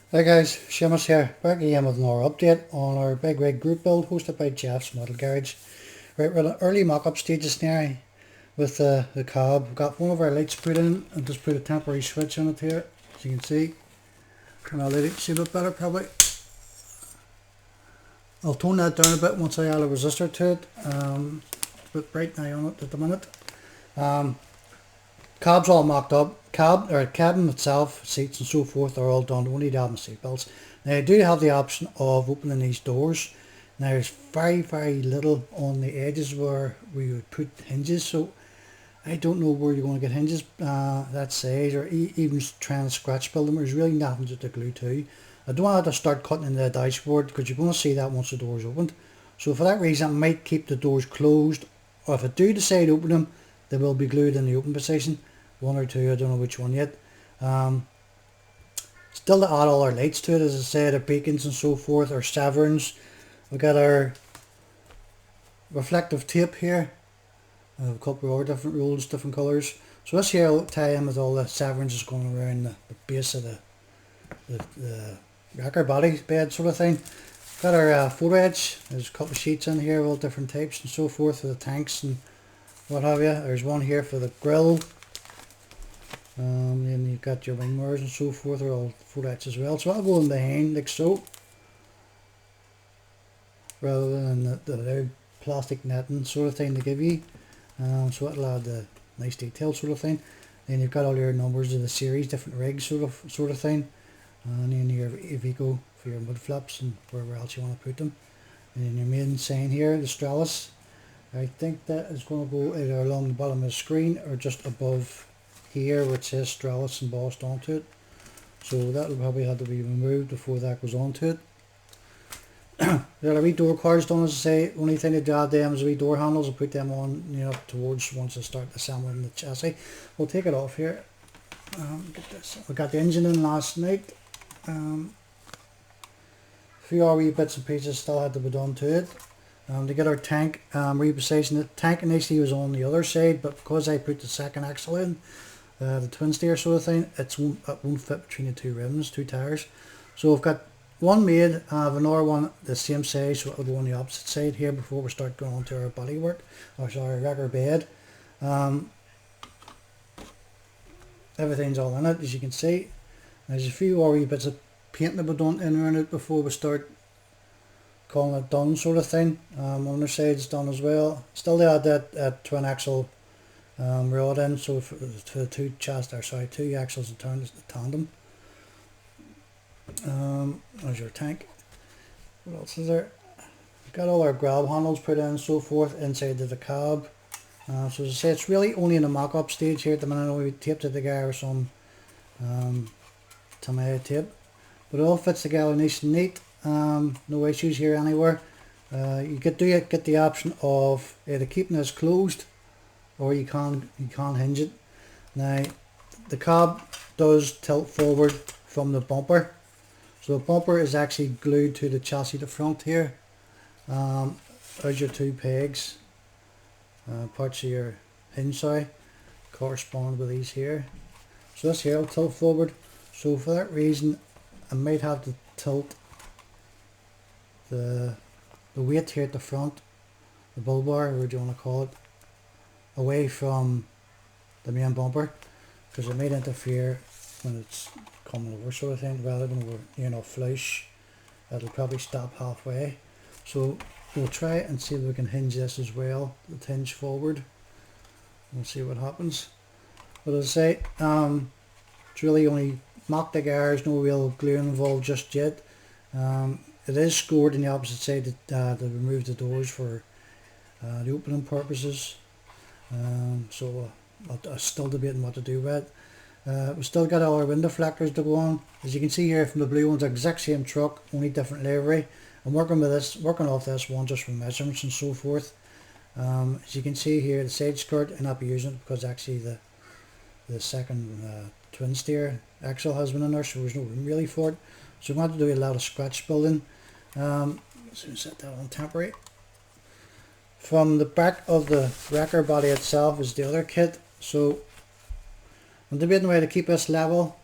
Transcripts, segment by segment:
Hey guys, Seamus here, back again with another update on our big rig group build hosted by Jeff's Model Garage. Right, we're in the early mock-up stages now with the cab. We've got one of our lights put in and just put a temporary switch on it here, as you can see. Turn our light see a bit better probably. I'll tone that down a bit once I add a resistor to it. It's a bit bright now on it at the minute. Cab's all mocked up. Cabin itself, seats and so forth are all done. Only to add the seat belts. Now I do have the option of opening these doors. Now there's very little on the edges where we would put hinges, so I don't know where you're going to get hinges that size, or even trying to scratch build them. There's really nothing to glue to. I don't want to start cutting into the dashboard because you're going to see that once the door's opened. So for that reason I might keep the doors closed, or if I do decide to open them, they will be glued in the open position. One or two, I don't know which one yet. Still to add all our lights to it, as I said, our beacons and so forth, our severns. We've got our reflective tape here. A couple of other different rolls, different colours. So this here will tie in with all the severns that's going around the base of the wrecker body bed sort of thing. Got our photo edge. There's a couple of sheets in here, all different types and so forth for the tanks and what have you. There's one here for the grill. Then you've got your wing mirrors and so forth are all photo etch as well. So I'll go in behind like so, rather than the plastic netting sort of thing they give you. So it'll add the nice detail sort of thing. Then you've got all your numbers of the series, different rigs sort of thing. And then your Iveco for your mud flaps and wherever else you want to put them. And then your main sign here, the Stralis. I think that is going to go either along the bottom of the screen or just above here, which says Stralis embossed onto it. So that will probably have to be removed before that goes onto it. There are wee door cards done, as I say. Only thing to add them is wee door handles. I'll put them on, towards once I start assembling the chassis. We'll take it off here. Get this. We got the engine in last night. A few other wee bits and pieces still had to be done to it. To get our tank repositioned. The tank initially was on the other side, but because I put the second axle in, the twin steer sort of thing, it won't fit between the two rims, two tires. So I've got one made, I have another one the same size, so it'll go on the opposite side here before we start going on to our bodywork, or sorry, wrecker bed. Everything's all in it, as you can see. There's a few wee bits of painting that we've done in around it before we start calling it done sort of thing. On the side's done as well. Still to add that twin axle rod in, so for the two axles in turn is the tandem. There's your tank. What else is there? We've got all our grab handles put in and so forth inside of the cab. So as I say, it's really only in the mock-up stage here at the minute. We taped it together with some Tamiya tape, but it all fits together nice and neat. No issues here anywhere. You get the option of either keeping this closed, or you can't hinge it. Now the cab does tilt forward from the bumper, so the bumper is actually glued to the chassis at the front here. There's your two pegs, parts of your hinge correspond with these here. So this here will tilt forward, so for that reason I might have to tilt the weight here at the front, the bull bar, or what do you want to call it, away from the main bumper, because it might interfere when it's coming over sort of thing, rather than over, flush. It'll probably stop halfway. So we'll try it and see if we can hinge this as well, the hinge forward. We'll see what happens. But as I say, it's really only mock the gears, no real glue involved just yet. It is scored on the opposite side to remove the doors for the opening purposes. So I'm still debating what to do with it. We've still got all our window deflectors to go on. As you can see here from the blue ones, the exact same truck, only different livery. I'm working off this one just from measurements and so forth. As you can see here, the side skirt, and I'll be using it because actually the second twin steer axle has been in there, so there's no room really for it. So we want to do a lot of scratch building. So set that on temporary. From the back of the wrecker body itself is the other kit. So I'm debating whether to keep this level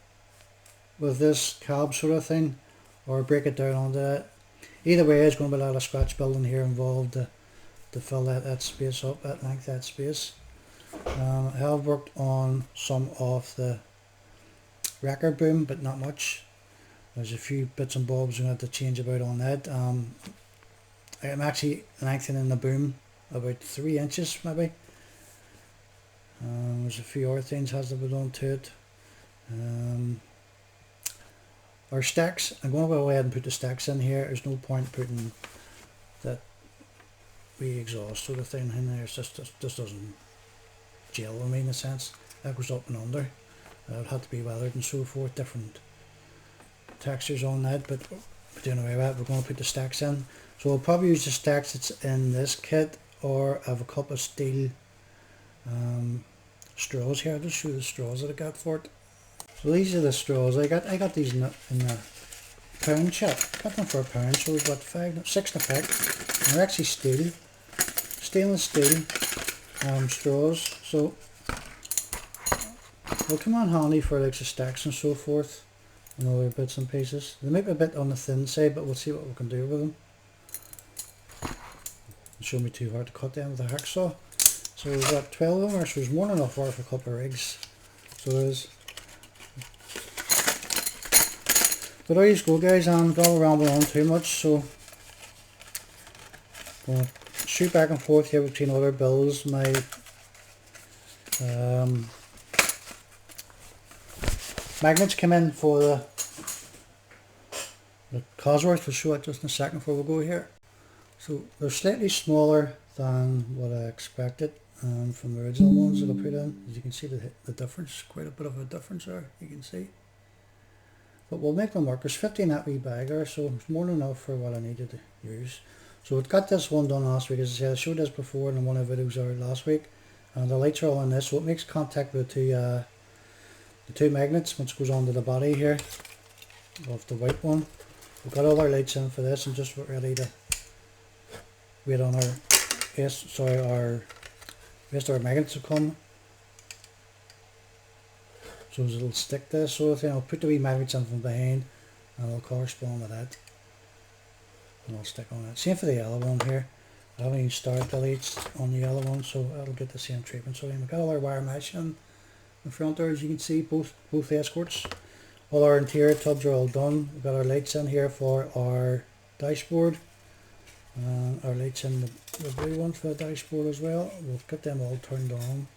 with this cab sort of thing, or break it down onto that. Either way, there's going to be a lot of scratch building here involved to fill that space up, that length, that space. I have worked on some of the record boom, but not much. There's a few bits and bobs I'm going to have to change about on that. I'm actually lengthening the boom about 3 inches maybe. There's a few other things has to be done to it. Our stacks, I'm going to go ahead and put the stacks in here. There's no point putting that wee exhaust sort of thing in there. It's just doesn't gel with me in a sense. That goes up and under. It would have to be weathered and so forth, different textures on that, but anyway, we're going to put the stacks in. So we'll probably use the stacks that's in this kit, or I have a couple of steel straws here. I'll just show you the straws that I got for it. So these are the straws I got. I got these in the pound shop. Got them for £1, so we've got 6 in a pack. And they're actually stainless steel straws. So they'll come in handy for like the stacks and so forth, and other bits and pieces. They might be a bit on the thin side, but we'll see what we can do with them. It shouldn't be too hard to cut them with a hacksaw. So we've got 12 of them, so there's more than enough for a couple of rigs. So there's. But there you go, guys. I'm going to ramble on too much, so I'm going to shoot back and forth here between other builds. My magnets come in for the Cosworth. We'll show it just in a second before we go here. So they're slightly smaller than what I expected from the original ones that I put in. As you can see the difference, quite a bit of a difference there, you can see. But we'll make them work. There's 15 that wee bag there, so it's more than enough for what I needed to use. So we've got this one done last week. As I said, I showed this before in one of the videos out last week. And the lights are all on this, so it makes contact with the two magnets once it goes onto the body here of the white one. We've got all our lights in for this and just ready to wait on our rest of our magnets to come. So it'll stick this sort of thing. I'll put the wee magnets in from behind and it'll correspond with that. And I'll stick on it. Same for the yellow one here. I haven't even started the lights on the yellow one, so it'll get the same treatment. So we've got all our wire mesh in the front there, as you can see, both escorts. All our interior tubs are all done. We've got our lights in here for our dashboard. Our lights in the blue one for the dashboard as well. We've got them all turned on.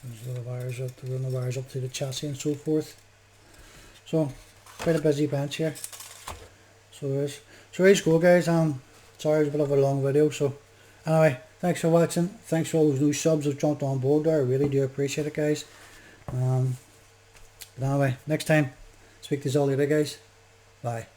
There's the wires up to run the wires up to the chassis and so forth. So quite a busy bench here. So there you go, guys. Sorry it's a bit of a long video. So anyway, thanks for watching. Thanks for all those new subs who've jumped on board there. I really do appreciate it, guys. But anyway, next time, speak to you all later, guys. Bye.